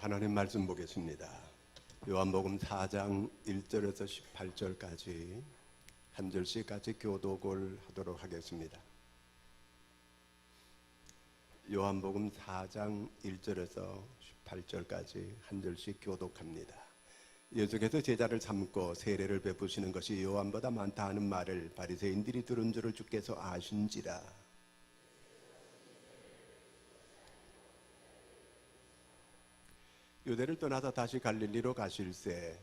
하나님 말씀 보겠습니다. 요한복음 4장 1절에서 18절까지 한 절씩 같이 교독을 하도록 하겠습니다. 요한복음 4장 1절에서 18절까지 한 절씩 교독합니다. 예수께서 제자를 삼고 세례를 베푸시는 것이 요한보다 많다 하는 말을 바리새인들이 들은 줄을 주께서 아신지라. 유대를 떠나서 다시 갈릴리로 가실새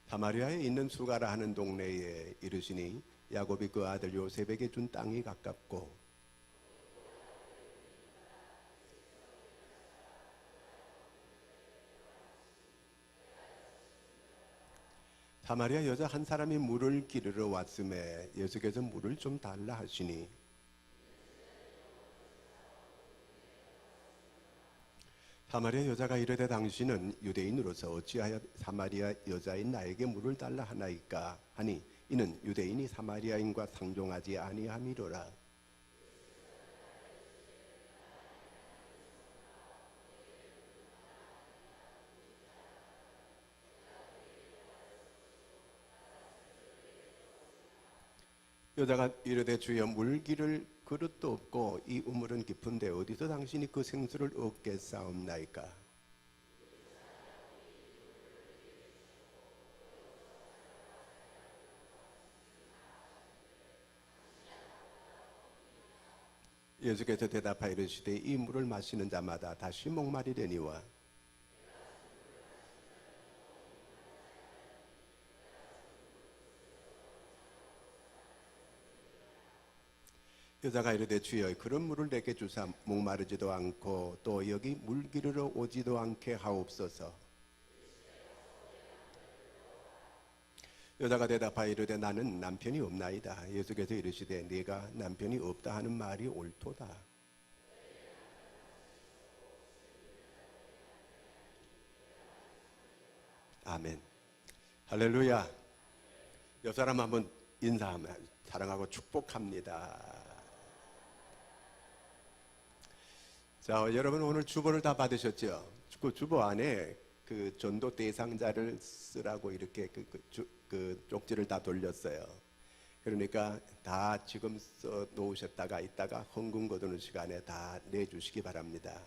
사마리아에 있는 수가라 하는 동네에 이르시니 야곱이 그 아들 요셉에게 준 땅이 가깝고 사마리아 여자 한 사람이 물을 기르러 왔음에 예수께서 물을 좀 달라 하시니 사마리아 여자가 이르되 당신은 유대인으로서 어찌하여 사마리아 여자인 나에게 물을 달라 하나이까 하니 이는 유대인이 사마리아인과 상종하지 아니함이로라. 여자가 이르되 주여 물 기를 그릇도 없고 이 우물은 깊은데 어디서 당신이 그 생수를 얻겠사옵나이까. 예수께서 대답하여 이르시되 이 물을 마시는 자마다 다시 목마르려니와 여자가 이르되 주여 그런 물을 내게 주사 목마르지도 않고 또 여기 물 기르러 오지도 않게 하옵소서. 여자가 대답하여 이르되 나는 남편이 없나이다. 예수께서 이르시되 네가 남편이 없다 하는 말이 옳도다. 아멘. 할렐루야. 옆 사람 한번 인사하면 사랑하고 축복합니다. 자, 여러분 오늘 주보를 다 받으셨죠? 그 주보 안에 그 전도 대상자를 쓰라고 이렇게 그 쪽지를 다 돌렸어요. 그러니까 다 지금 써 놓으셨다가 이따가 헌금 거두는 시간에 다 내주시기 바랍니다.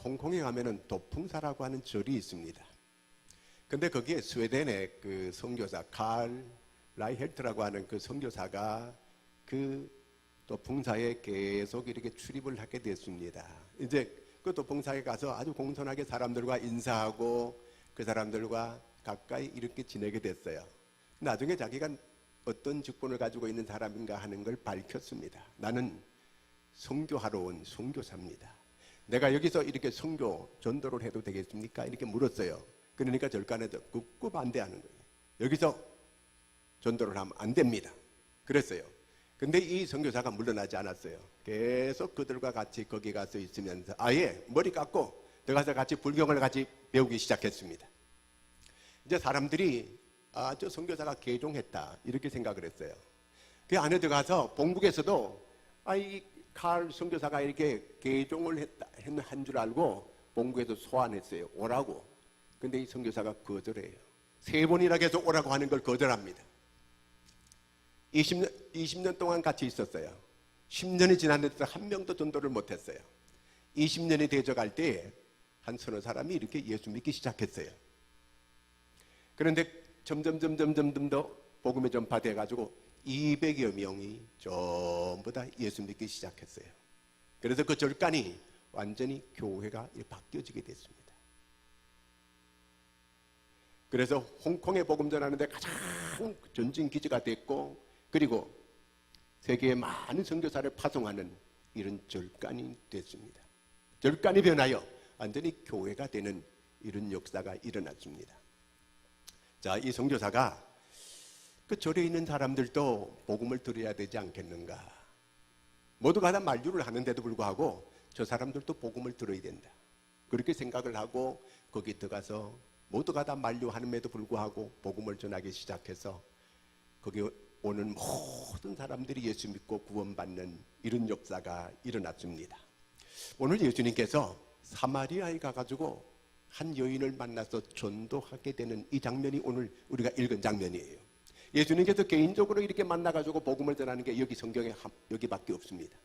홍콩에 가면은 도풍사라고 하는 절이 있습니다. 근데 거기에 스웨덴의 그 선교사 칼 라이헬트라고 하는 그 선교사가 그 도풍사에 계속 이렇게 출입을 하게 됐습니다. 이제 그 도풍사에 가서 아주 공손하게 사람들과 인사하고 그 사람들과 가까이 이렇게 지내게 됐어요. 나중에 자기가 어떤 직분을 가지고 있는 사람인가 하는 걸 밝혔습니다. 나는 선교하러 온 선교사입니다. 내가 여기서 이렇게 선교 전도를 해도 되겠습니까? 이렇게 물었어요. 그러니까 절간에서 극구 반대하는 거예요. 여기서 전도를 하면 안 됩니다. 그랬어요. 근데 이 선교사가 물러나지 않았어요. 계속 그들과 같이 거기 가서 있으면서 아예 머리 깎고 들어가서 같이 불경을 같이 배우기 시작했습니다. 이제 사람들이 저 선교사가 개종했다 이렇게 생각을 했어요. 그 안에 들어가서 본국에서도 이 칼 선교사가 이렇게 개종을 한 줄 알고 본국에서 소환했어요. 오라고. 근데 이 선교사가 거절해요. 3번이나 계속 오라고 하는 걸 거절합니다. 20년 동안 같이 있었어요. 10년이 지났는데 한 명도 전도를 못했어요. 20년이 되어갈 때 한 서너 사람이 이렇게 예수 믿기 시작했어요. 그런데 점점 더 복음이 전파돼가지고 200여 명이 전부 다 예수 믿기 시작했어요. 그래서 그 절간이 완전히 교회가 바뀌어지게 됐습니다. 그래서 홍콩에 복음 전하는데 가장 전진 기지가 됐고 그리고 세계에 많은 선교사를 파송하는 이런 절간이 됐습니다. 절간이 변하여 완전히 교회가 되는 이런 역사가 일어났습니다. 자, 이 선교사가 그 절에 있는 사람들도 복음을 들어야 되지 않겠는가? 모두가 다 만류를 하는데도 불구하고 저 사람들도 복음을 들어야 된다. 그렇게 생각을 하고 거기 들어가서 모두가 다 만류하는데도 불구하고 복음을 전하기 시작해서 거기 오는 모든 사람들이 예수 믿고 구원받는 이런 역사가 일어났습니다. 오늘 예수님께서 사마리아에 가가지고 한 여인을 만나서 전도하게 되는 이 장면이 오늘 우리가 읽은 장면이에요. 예수님께서 개인적으로 이렇게 만나가지고 복음을 전하는 게 여기 성경에 여기밖에 없습니다.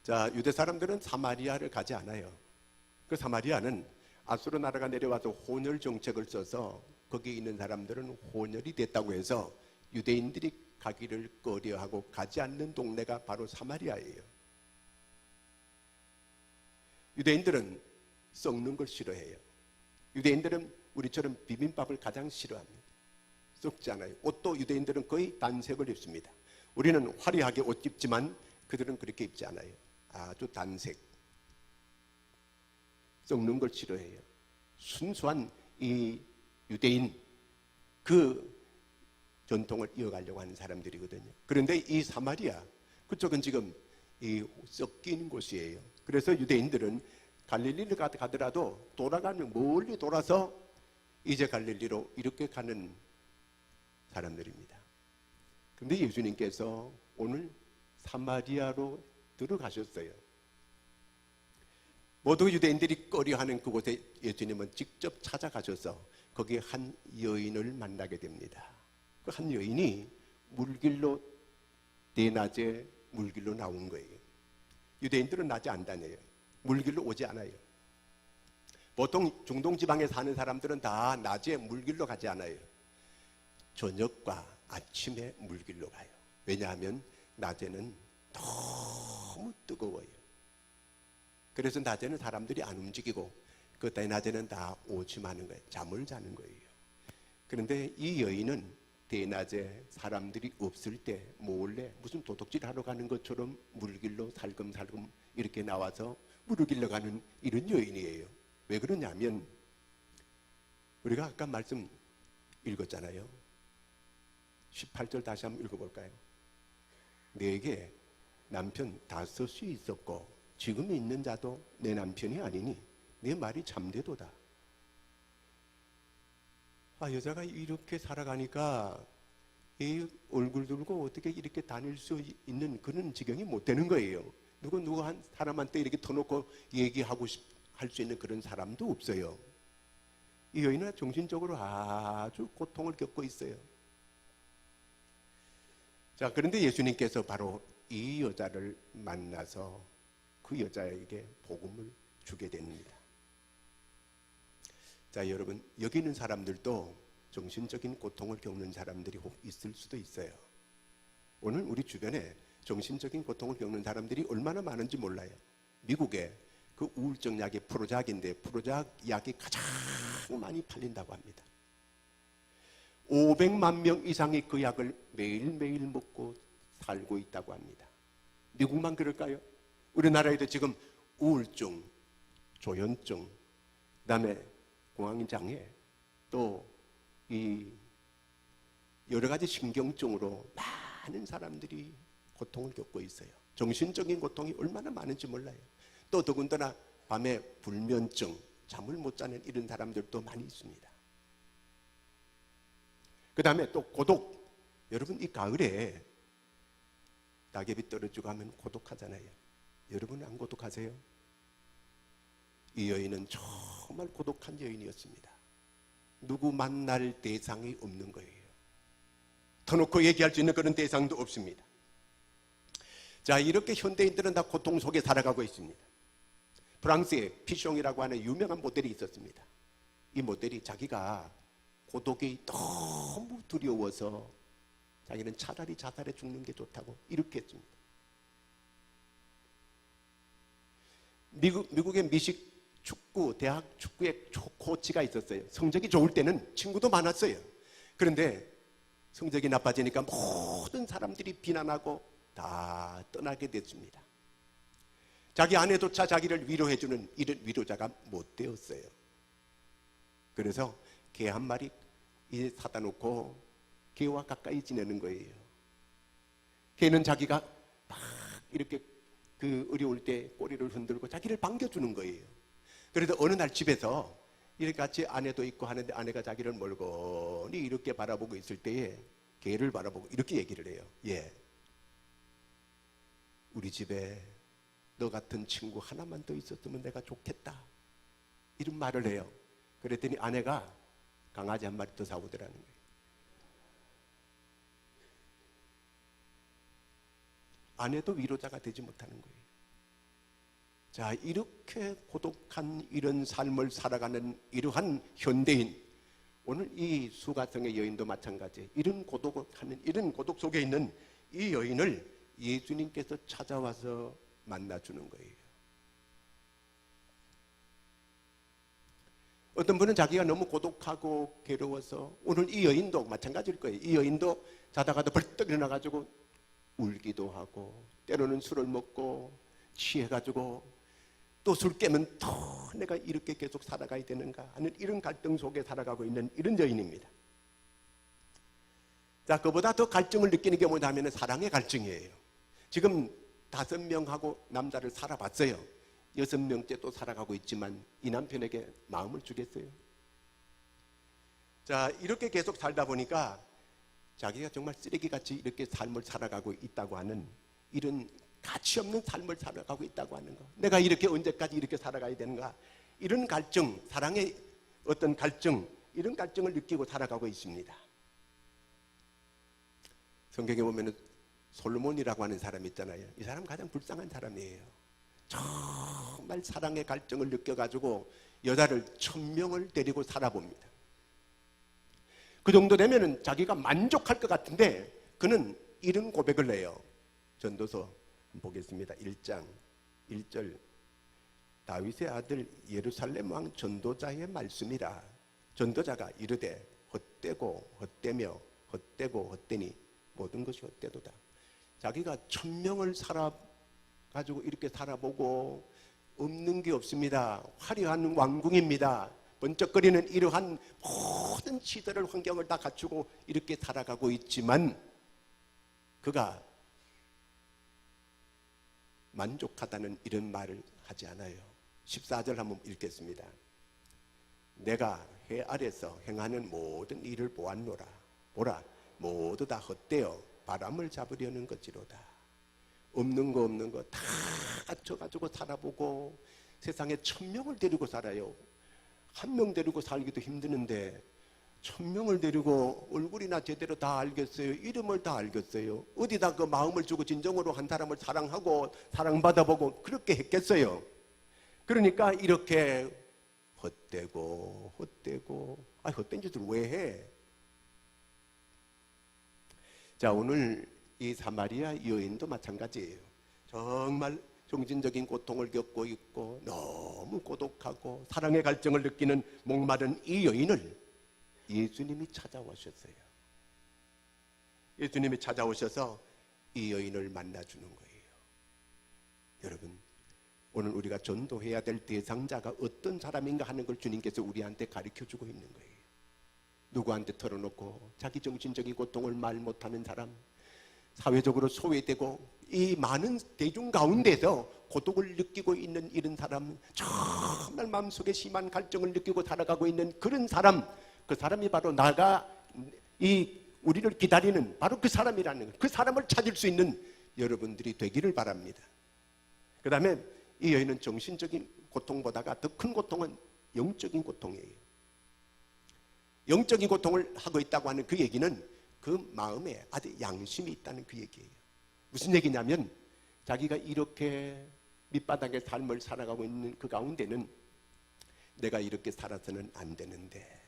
자, 유대 사람들은 사마리아를 가지 않아요. 그 사마리아는 아수르 나라가 내려와서 혼혈 정책을 써서 거기에 있는 사람들은 혼혈이 됐다고 해서 유대인들이 가기를 꺼려하고 가지 않는 동네가 바로 사마리아예요. 유대인들은 썩는 걸 싫어해요. 유대인들은 우리처럼 비빔밥을 가장 싫어합니다. 썩지 않아요. 옷도 유대인들은 거의 단색을 입습니다. 우리는 화려하게 옷 입지만 그들은 그렇게 입지 않아요. 아주 단색. 썩는 걸 싫어해요. 순수한 이 유대인 그 전통을 이어가려고 하는 사람들이거든요. 그런데 이 사마리아 그쪽은 지금 이 섞인 곳이에요. 그래서 유대인들은 갈릴리를 가더라도 돌아가면 멀리 돌아서 이제 갈릴리로 이렇게 가는 사람들입니다. 그런데 예수님께서 오늘 사마리아로 들어가셨어요. 모두 유대인들이 꺼려하는 그곳에 예수님은 직접 찾아가셔서 거기에 한 여인을 만나게 됩니다. 그 한 여인이 물길로 대낮에 물길로 나온 거예요. 유대인들은 낮에 안 다녀요. 물길로 오지 않아요. 보통 중동 지방에 사는 사람들은 다 낮에 물길로 가지 않아요. 저녁과 아침에 물길로 가요. 왜냐하면 낮에는 너무 뜨거워요. 그래서 낮에는 사람들이 안 움직이고 그 낮에는 다 오침하는 거예요. 잠을 자는 거예요. 그런데 이 여인은 대낮에 사람들이 없을 때 몰래 무슨 도둑질 하러 가는 것처럼 물길로 살금살금 이렇게 나와서 물을 길러 가는 이런 여인이에요. 왜 그러냐면 우리가 아까 말씀 읽었잖아요. 18절 다시 한번 읽어볼까요? 내게 남편 5이 있었고 지금 있는 자도 내 남편이 아니니 내 말이 참되도다. 여자가 이렇게 살아가니까 이 얼굴 들고 어떻게 이렇게 다닐 수 있는 그런 지경이 못 되는 거예요. 누구 한 사람한테 이렇게 터놓고 얘기하고 할 수 있는 그런 사람도 없어요. 이 여인은 정신적으로 아주 고통을 겪고 있어요. 자, 그런데 예수님께서 바로 이 여자를 만나서 그 여자에게 복음을 주게 됩니다. 자, 여러분, 여기 있는 사람들도 정신적인 고통을 겪는 사람들이 혹 있을 수도 있어요. 오늘 우리 주변에 정신적인 고통을 겪는 사람들이 얼마나 많은지 몰라요. 미국에 그 우울증 약이 프로작인데 프로작 약이 가장 많이 팔린다고 합니다. 500만 명 이상이 그 약을 매일매일 먹고 살고 있다고 합니다. 미국만 그럴까요? 우리나라에도 지금 우울증, 조현증, 그다음에 공황장애, 또 이 여러 가지 신경증으로 많은 사람들이 고통을 겪고 있어요. 정신적인 고통이 얼마나 많은지 몰라요. 또 더군다나 밤에 불면증, 잠을 못 자는 이런 사람들도 많이 있습니다. 그 다음에 또 고독. 여러분, 이 가을에 낙엽이 떨어지고 하면 고독하잖아요. 여러분 안 고독하세요? 이 여인은 정말 고독한 여인이었습니다. 누구 만날 대상이 없는 거예요. 터놓고 얘기할 수 있는 그런 대상도 없습니다. 자, 이렇게 현대인들은 다 고통 속에 살아가고 있습니다. 프랑스에 피숑이라고 하는 유명한 모델이 있었습니다. 이 모델이 자기가 고독이 너무 두려워서 자기는 차라리 자살해 죽는 게 좋다고 이렇게 했습니다. 미국의 미식 축구, 대학 축구에 코치가 있었어요. 성적이 좋을 때는 친구도 많았어요. 그런데 성적이 나빠지니까 모든 사람들이 비난하고 다 떠나게 됐습니다. 자기 아내조차 자기를 위로해주는 이런 위로자가 못 되었어요. 그래서 개 한 마리 사다 놓고 개와 가까이 지내는 거예요. 개는 자기가 막 이렇게 그 어려울 때 꼬리를 흔들고 자기를 반겨주는 거예요. 그래도 어느 날 집에서 이렇게 같이 아내도 있고 하는데 아내가 자기를 멀거니 이렇게 바라보고 있을 때에 개를 바라보고 이렇게 얘기를 해요. 예, 우리 집에 너 같은 친구 하나만 더 있었으면 내가 좋겠다, 이런 말을 해요. 그랬더니 아내가 강아지 한 마리 더 사오더라는 거예요. 아내도 위로자가 되지 못하는 거예요. 자, 이렇게 고독한 이런 삶을 살아가는 이러한 현대인, 오늘 이 수가성의 여인도 마찬가지, 이런 고독 속에 있는 이 여인을 예수님께서 찾아와서 만나주는 거예요. 어떤 분은 자기가 너무 고독하고 괴로워서, 오늘 이 여인도 마찬가지일 거예요. 이 여인도 자다가도 벌떡 일어나가지고 울기도 하고, 때로는 술을 먹고 취해가지고 또 술 깨면 더 내가 이렇게 계속 살아가야 되는가 하는 이런 갈등 속에 살아가고 있는 이런 여인입니다. 자, 그보다 더 갈증을 느끼는 게 뭐냐면 사랑의 갈증이에요. 지금 5명하고 남자를 살아봤어요. 6명째 또 살아가고 있지만 이 남편에게 마음을 주겠어요? 자, 이렇게 계속 살다 보니까 자기가 정말 쓰레기같이 이렇게 삶을 살아가고 있다고 하는, 이런 가치 없는 삶을 살아가고 있다고 하는 거, 내가 이렇게 언제까지 이렇게 살아가야 되는가, 이런 갈증, 사랑의 어떤 갈증, 이런 갈증을 느끼고 살아가고 있습니다. 성경에 보면 솔로몬이라고 하는 사람이 있잖아요. 이 사람 가장 불쌍한 사람이에요. 정말 사랑의 갈증을 느껴가지고 여자를 1000명을 데리고 살아봅니다. 그 정도 되면은 자기가 만족할 것 같은데 그는 이런 고백을 해요. 전도서 보겠습니다. 1장 1절, 다윗의 아들 예루살렘 왕 전도자의 말씀이라. 전도자가 이르되 헛되고 헛되며 헛되고 헛되니 모든 것이 헛되도다. 자기가 1000명을 살아가지고 이렇게 살아보고 없는 게 없습니다. 화려한 왕궁입니다. 번쩍거리는 이러한 모든 시대를, 환경을 다 갖추고 이렇게 살아가고 있지만 그가 만족하다는 이런 말을 하지 않아요. 14절 한번 읽겠습니다. 내가 해 아래서 행하는 모든 일을 보았노라. 보라, 모두 다 헛되어 바람을 잡으려는 것이로다. 없는 거 다 갖춰가지고 살아보고 세상에 1000명을 데리고 살아요. 1명 데리고 살기도 힘드는데 1000명을 데리고 얼굴이나 제대로 다 알겠어요? 이름을 다 알겠어요? 어디다 그 마음을 주고 진정으로 한 사람을 사랑하고 사랑받아보고 그렇게 했겠어요? 그러니까 이렇게 헛되고 헛된 짓을 왜 해? 자, 오늘 이 사마리아 여인도 마찬가지예요. 정말 정신적인 고통을 겪고 있고 너무 고독하고 사랑의 갈증을 느끼는 목마른 이 여인을 예수님이 찾아오셨어요. 예수님이 찾아오셔서 이 여인을 만나주는 거예요. 여러분, 오늘 우리가 전도해야 될 대상자가 어떤 사람인가 하는 걸 주님께서 우리한테 가르쳐주고 있는 거예요. 누구한테 털어놓고 자기 정신적인 고통을 말 못하는 사람, 사회적으로 소외되고 이 많은 대중 가운데서 고독을 느끼고 있는 이런 사람, 정말 마음속에 심한 갈증을 느끼고 살아가고 있는 그런 사람, 그 사람이 바로 나가 우리를 기다리는 바로 그 사람이라는 거, 그 사람을 찾을 수 있는 여러분들이 되기를 바랍니다. 그 다음에 이 여인은 정신적인 고통보다가 더 큰 고통은 영적인 고통이에요. 영적인 고통을 하고 있다고 하는 그 얘기는 그 마음에 아주 양심이 있다는 그 얘기예요. 무슨 얘기냐면 자기가 이렇게 밑바닥의 삶을 살아가고 있는 그 가운데는 내가 이렇게 살아서는 안 되는데,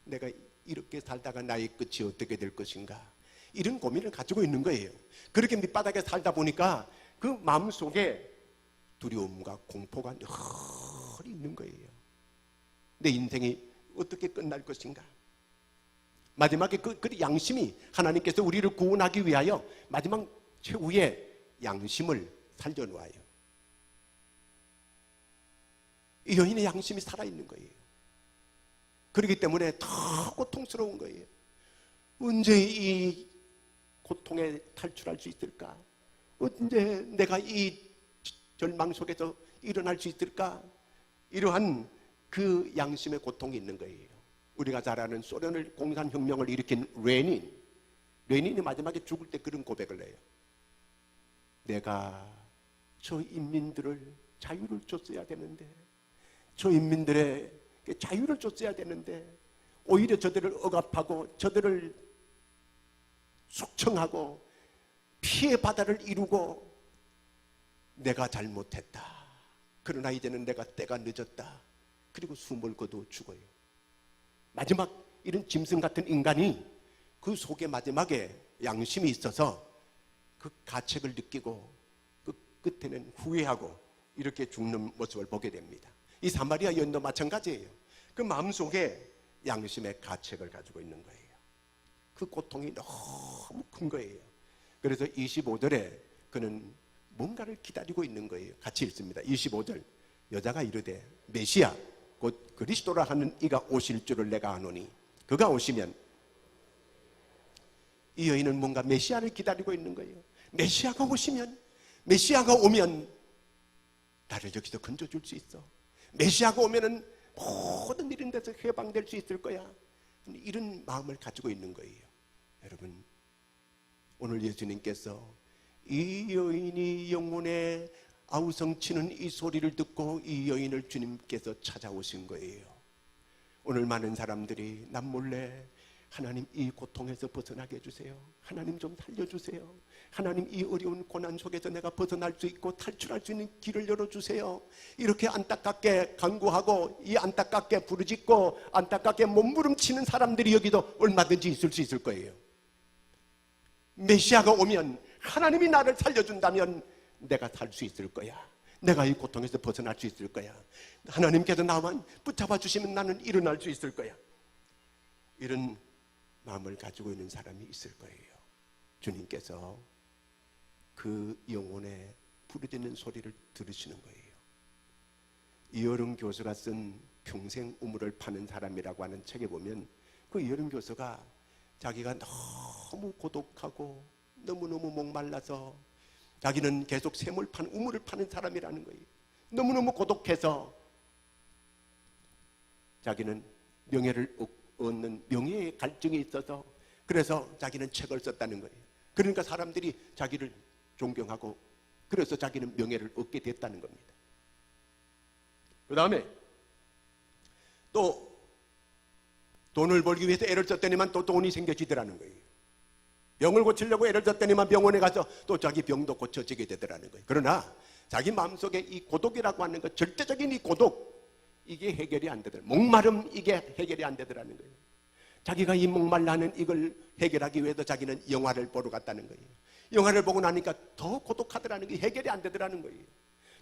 내가 이렇게 살다가 나의 끝이 어떻게 될 것인가, 이런 고민을 가지고 있는 거예요. 그렇게 밑바닥에 살다 보니까 그 마음속에 두려움과 공포가 늘 있는 거예요. 내 인생이 어떻게 끝날 것인가. 마지막에 그 양심이, 하나님께서 우리를 구원하기 위하여 마지막 최후의 양심을 살려놓아요. 이 여인의 양심이 살아있는 거예요. 그렇기 때문에 더 고통스러운 거예요. 언제 이 고통에 탈출할 수 있을까? 언제 내가 이 절망 속에서 일어날 수 있을까? 이러한 그 양심의 고통이 있는 거예요. 우리가 잘 아는 소련을 공산혁명을 일으킨 레닌, 레닌이 마지막에 죽을 때 그런 고백을 해요. 내가 저 인민들을 자유를 줬어야 되는데, 저 인민들의 자유를 줬어야 되는데 오히려 저들을 억압하고 저들을 숙청하고 피해 바다를 이루고 내가 잘못했다. 그러나 이제는 내가 때가 늦었다. 그리고 숨을 거두어 죽어요. 마지막 이런 짐승 같은 인간이 그 속에 마지막에 양심이 있어서 그 가책을 느끼고 그 끝에는 후회하고 이렇게 죽는 모습을 보게 됩니다. 이 사마리아 여인도 마찬가지예요. 그 마음속에 양심의 가책을 가지고 있는 거예요. 그 고통이 너무 큰 거예요. 그래서 25절에 그는 뭔가를 기다리고 있는 거예요. 같이 읽습니다. 25절. 여자가 이르되 메시아 곧 그리스도라 하는 이가 오실 줄을 내가 아노니 그가 오시면, 이 여인은 뭔가 메시아를 기다리고 있는 거예요. 메시아가 오시면, 메시아가 오면 나를 여기서 건져줄 수 있어. 메시아가 오면은 모든 일인 데서 해방될 수 있을 거야. 이런 마음을 가지고 있는 거예요. 여러분, 오늘 예수님께서 이 여인이 영혼에 아우성치는 이 소리를 듣고 이 여인을 주님께서 찾아오신 거예요. 오늘 많은 사람들이 남몰래 하나님 이 고통에서 벗어나게 해주세요. 하나님 좀 살려주세요. 하나님 이 어려운 고난 속에서 내가 벗어날 수 있고 탈출할 수 있는 길을 열어주세요. 이렇게 안타깝게 간구하고 이 안타깝게 부르짖고 안타깝게 몸부림치는 사람들이 여기도 얼마든지 있을 수 있을 거예요. 메시아가 오면, 하나님이 나를 살려준다면 내가 살 수 있을 거야. 내가 이 고통에서 벗어날 수 있을 거야. 하나님께서 나만 붙잡아 주시면 나는 일어날 수 있을 거야. 이런 마음을 가지고 있는 사람이 있을 거예요. 주님께서 그 영혼의 부르짖는 소리를 들으시는 거예요. 이어른 교수가 쓴 평생 우물을 파는 사람이라고 하는 책에 보면 그 이어른 교수가 자기가 너무 고독하고 너무너무 목말라서 자기는 계속 샘을 파는, 우물을 파는 사람이라는 거예요. 너무너무 고독해서 자기는 명예를 얻는 명예의 갈증이 있어서 그래서 자기는 책을 썼다는 거예요. 그러니까 사람들이 자기를 존경하고 그래서 자기는 명예를 얻게 됐다는 겁니다. 그 다음에 또 돈을 벌기 위해서 애를 썼더니만 또 돈이 생겨지더라는 거예요. 병을 고치려고 애를 썼더니만 병원에 가서 또 자기 병도 고쳐지게 되더라는 거예요. 그러나 자기 마음속에 이 고독이라고 하는 것, 절대적인 이 고독, 이게 해결이 안 되더라. 목마름, 이게 해결이 안 되더라는 거예요. 자기가 이 목말라는 이걸 해결하기 위해서 자기는 영화를 보러 갔다는 거예요. 영화를 보고 나니까 더 고독하더라는 게 해결이 안 되더라는 거예요.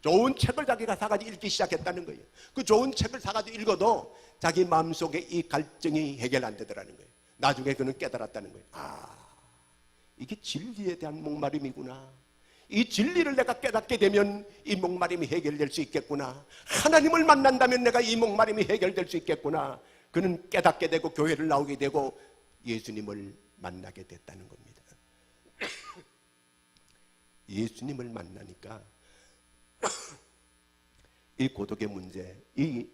좋은 책을 자기가 사가지고 읽기 시작했다는 거예요. 그 좋은 책을 사가지고 읽어도 자기 마음속에 이 갈증이 해결 안 되더라는 거예요. 나중에 그는 깨달았다는 거예요. 아, 이게 진리에 대한 목마름이구나. 이 진리를 내가 깨닫게 되면 이 목마름이 해결될 수 있겠구나. 하나님을 만난다면 내가 이 목마름이 해결될 수 있겠구나. 그는 깨닫게 되고 교회를 나오게 되고 예수님을 만나게 됐다는 겁니다. 예수님을 만나니까 이 고독의 문제, 이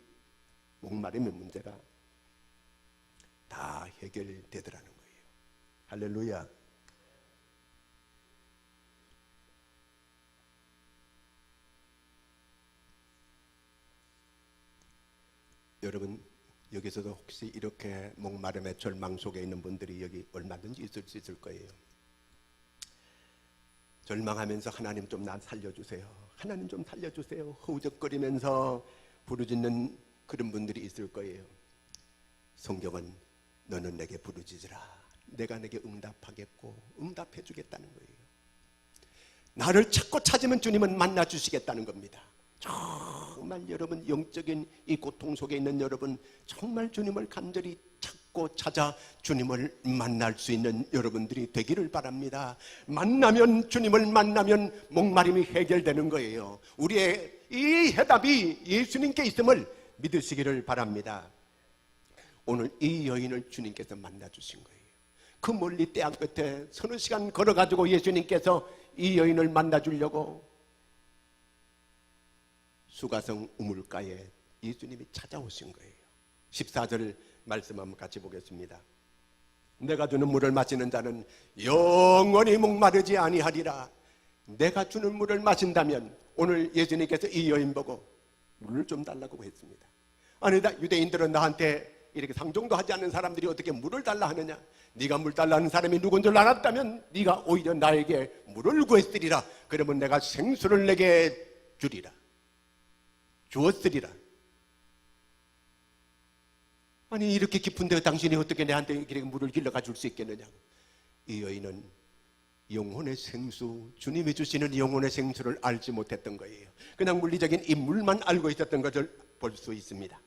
목마름의 문제가 다 해결되더라는 거예요. 할렐루야. 여러분, 여기서도 혹시 이렇게 목마름의 절망 속에 있는 분들이 여기 얼마든지 있을 수 있을 거예요. 절망하면서 하나님 좀 나 살려주세요. 하나님 좀 살려주세요. 허우적거리면서 부르짖는 그런 분들이 있을 거예요. 성경은 너는 내게 부르짖으라. 내가 내게 응답하겠고 응답해 주겠다는 거예요. 나를 찾고 찾으면 주님은 만나 주시겠다는 겁니다. 정말 여러분, 영적인 이 고통 속에 있는 여러분, 정말 주님을 간절히 찾고 찾아 주님을 만날 수 있는 여러분들이 되기를 바랍니다. 만나면, 주님을 만나면 목마름이 해결되는 거예요. 우리의 이 해답이 예수님께 있음을 믿으시기를 바랍니다. 오늘 이 여인을 주님께서 만나 주신 거예요. 그 멀리 땅 끝에 서너 시간 걸어가지고 예수님께서 이 여인을 만나 주려고 수가성 우물가에 예수님이 찾아오신 거예요. 14절 말씀 한번 같이 보겠습니다. 내가 주는 물을 마시는 자는 영원히 목마르지 아니하리라. 내가 주는 물을 마신다면, 오늘 예수님께서 이 여인 보고 물을 좀 달라고 했습니다. 아니, 유대인들은 나한테 이렇게 상종도 하지 않는 사람들이 어떻게 물을 달라 하느냐? 네가 물 달라는 사람이 누군 줄 알았다면 네가 오히려 나에게 물을 구했으리라. 그러면 내가 생수를 내게 주리라, 주었으리라. 아니, 이렇게 깊은데 당신이 어떻게 내한테 이렇게 물을 길러가 줄 수 있겠느냐고. 이 여인은 영혼의 생수, 주님이 주시는 영혼의 생수를 알지 못했던 거예요. 그냥 물리적인 이 물만 알고 있었던 것을 볼 수 있습니다.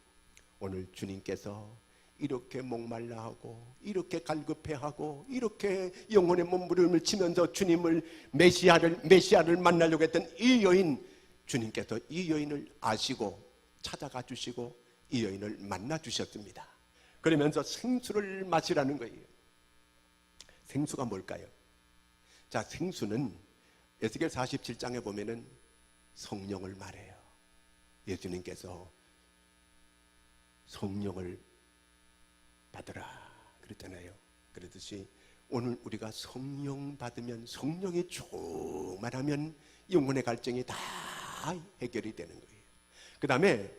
오늘 주님께서 이렇게 목말라하고, 이렇게 갈급해하고, 이렇게 영혼의 몸부림을 치면서 주님을, 메시아를 만나려고 했던 이 여인, 주님께서 이 여인을 아시고 찾아가 주시고 이 여인을 만나 주셨습니다. 그러면서 생수를 마시라는 거예요. 생수가 뭘까요? 자, 생수는 에스겔 47장에 보면은 성령을 말해요. 예수님께서 성령을 받으라 그랬잖아요. 그러듯이 오늘 우리가 성령 받으면, 성령이 충만하면 영혼의 갈증이 다 해결이 되는 거예요. 그 다음에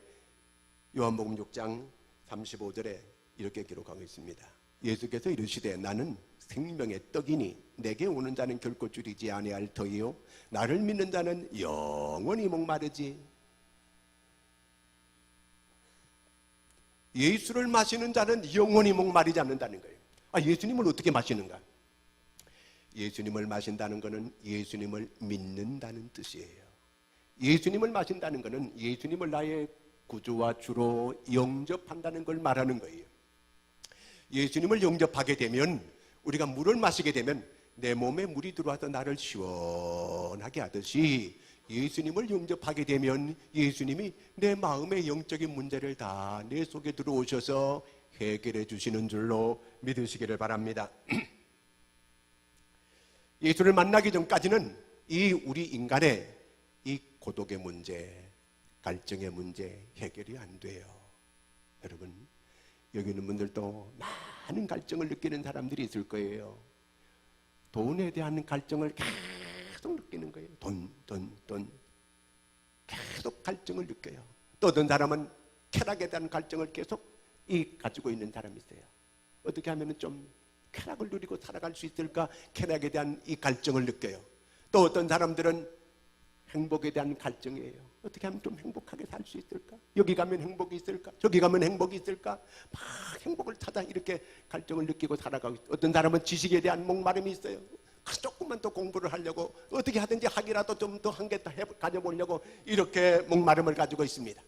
요한복음 6장 35절에 이렇게 기록하고 있습니다. 예수께서 이르시되 나는 생명의 떡이니 내게 오는 자는 결코 줄이지 아니할 터이요 나를 믿는 자는 영원히 목마르지. 예수를 마시는 자는 영원히 목마르지 않는다는 거예요. 예수님을 어떻게 마시는가? 예수님을 마신다는 것은 예수님을 믿는다는 뜻이에요. 예수님을 마신다는 것은 예수님을 나의 구주와 주로 영접한다는 걸 말하는 거예요. 예수님을 영접하게 되면, 우리가 물을 마시게 되면 내 몸에 물이 들어와서 나를 시원하게 하듯이, 예수님을 영접하게 되면 예수님이 내 마음의 영적인 문제를 다 내 속에 들어오셔서 해결해 주시는 줄로 믿으시기를 바랍니다. 예수를 만나기 전까지는 이 우리 인간의 이 고독의 문제, 갈증의 문제 해결이 안 돼요. 여러분, 여기 있는 분들도 많은 갈증을 느끼는 사람들이 있을 거예요. 돈에 대한 갈증을 계속 느끼는 거예요. 돈. 계속 갈증을 느껴요. 또 어떤 사람은 쾌락에 대한 갈증을 계속 가지고 있는 사람이 있어요. 어떻게 하면 좀 쾌락을 누리고 살아갈 수 있을까? 쾌락에 대한 이 갈증을 느껴요. 또 어떤 사람들은 행복에 대한 갈증이에요. 어떻게 하면 좀 행복하게 살 수 있을까? 여기 가면 행복이 있을까? 저기 가면 행복이 있을까? 막 행복을 찾아 이렇게 갈증을 느끼고 살아가고 있어요. 어떤 사람은 지식에 대한 목마름이 있어요. 조금만 더 공부를 하려고, 어떻게 하든지 학이라도 좀 더 한 개 더 가져보려고 이렇게 목마름을 가지고 있습니다.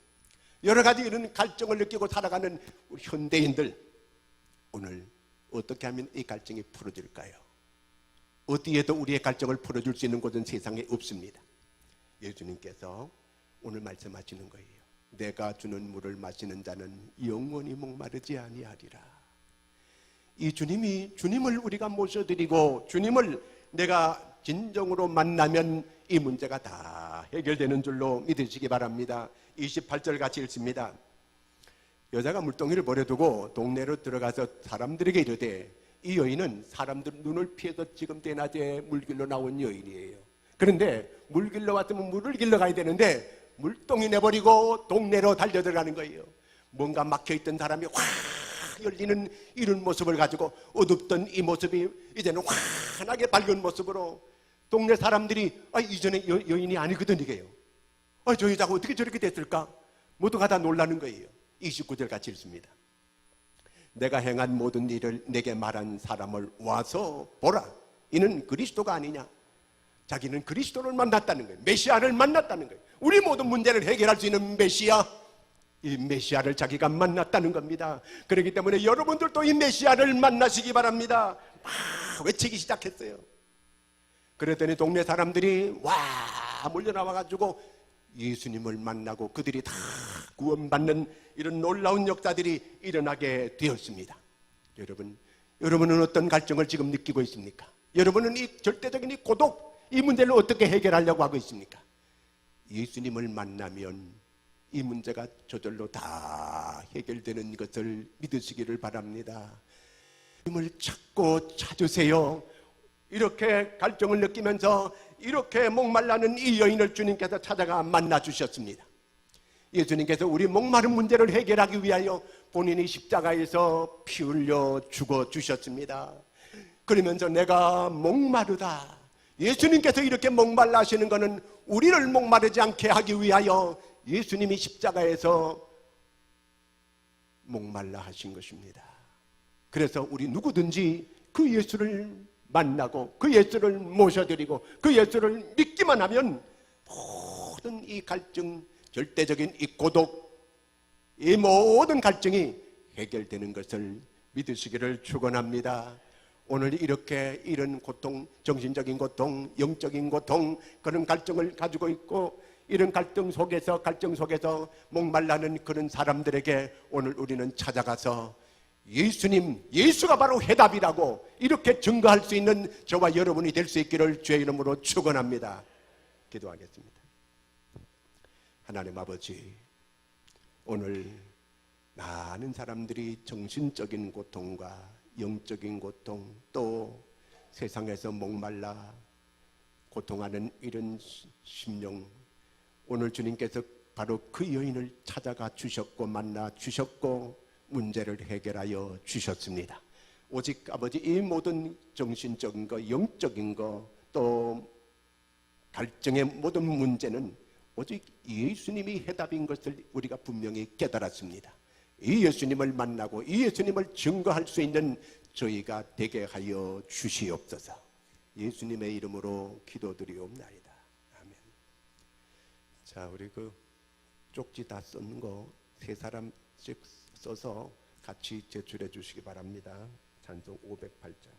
여러 가지 이런 갈증을 느끼고 살아가는 우리 현대인들, 오늘 어떻게 하면 이 갈증이 풀어질까요? 어디에도 우리의 갈증을 풀어줄 수 있는 곳은 세상에 없습니다. 예수님께서 오늘 말씀하시는 거예요. 내가 주는 물을 마시는 자는 영원히 목마르지 아니하리라. 이 주님을 우리가 모셔드리고 주님을 내가 진정으로 만나면 이 문제가 다 해결되는 줄로 믿으시기 바랍니다. 28절 같이 읽습니다. 여자가 물동이를 버려두고 동네로 들어가서 사람들에게 이르되, 이 여인은 사람들 눈을 피해서 지금 대낮에 물길로 나온 여인이에요. 그런데 물 길러 왔으면 물을 길러 가야 되는데 물동이 내버리고 동네로 달려들어가는 거예요. 뭔가 막혀있던 사람이 확 열리는 이런 모습을 가지고 어둡던 이 모습이 이제는 환하게 밝은 모습으로 동네 사람들이 이전에 여인이 아니거든 이게요. 저 여자가 어떻게 저렇게 됐을까? 모두가 다 놀라는 거예요. 29절 같이 읽습니다. 내가 행한 모든 일을 내게 말한 사람을 와서 보라. 이는 그리스도가 아니냐? 자기는 그리스도를 만났다는 거예요. 메시아를 만났다는 거예요. 우리 모든 문제를 해결할 수 있는 메시아, 이 메시아를 자기가 만났다는 겁니다. 그렇기 때문에 여러분들도 이 메시아를 만나시기 바랍니다. 막 외치기 시작했어요. 그랬더니 동네 사람들이 와 몰려나와가지고 예수님을 만나고 그들이 다 구원받는 이런 놀라운 역사들이 일어나게 되었습니다. 여러분은 어떤 갈증을 지금 느끼고 있습니까? 여러분은 이 절대적인 이 고독, 이 문제를 어떻게 해결하려고 하고 있습니까? 예수님을 만나면 이 문제가 저절로 다 해결되는 것을 믿으시기를 바랍니다. 힘을 찾고 찾으세요. 이렇게 갈증을 느끼면서 이렇게 목말라는 이 여인을 주님께서 찾아가 만나 주셨습니다. 예수님께서 우리 목마른 문제를 해결하기 위하여 본인이 십자가에서 피 흘려 죽어 주셨습니다. 그러면서 내가 목마르다. 예수님께서 이렇게 목말라 하시는 것은 우리를 목마르지 않게 하기 위하여 예수님이 십자가에서 목말라 하신 것입니다. 그래서 우리 누구든지 그 예수를 만나고 그 예수를 모셔드리고 그 예수를 믿기만 하면 모든 이 갈증, 절대적인 이 고독, 이 모든 갈증이 해결되는 것을 믿으시기를 축원합니다. 오늘 이렇게 이런 고통, 정신적인 고통, 영적인 고통, 그런 갈증을 가지고 있고 이런 갈증 속에서 목말라는 그런 사람들에게 오늘 우리는 찾아가서 예수님, 예수가 바로 해답이라고 이렇게 증거할 수 있는 저와 여러분이 될 수 있기를 주의 이름으로 축원합니다. 기도하겠습니다. 하나님 아버지, 오늘 많은 사람들이 정신적인 고통과 영적인 고통, 또 세상에서 목말라 고통하는 이런 심령, 오늘 주님께서 바로 그 여인을 찾아가 주셨고 만나 주셨고 문제를 해결하여 주셨습니다. 오직 아버지, 이 모든 정신적인 것, 영적인 것, 또 갈증의 모든 문제는 오직 예수님이 해답인 것을 우리가 분명히 깨달았습니다. 이 예수님을 만나고 이 예수님을 증거할 수 있는 저희가 되게 하여 주시옵소서. 예수님의 이름으로 기도드리옵나이다. 아멘. 자, 우리 그 쪽지 다 썼는 거 3사람씩 써서 같이 제출해 주시기 바랍니다. 찬송 508장.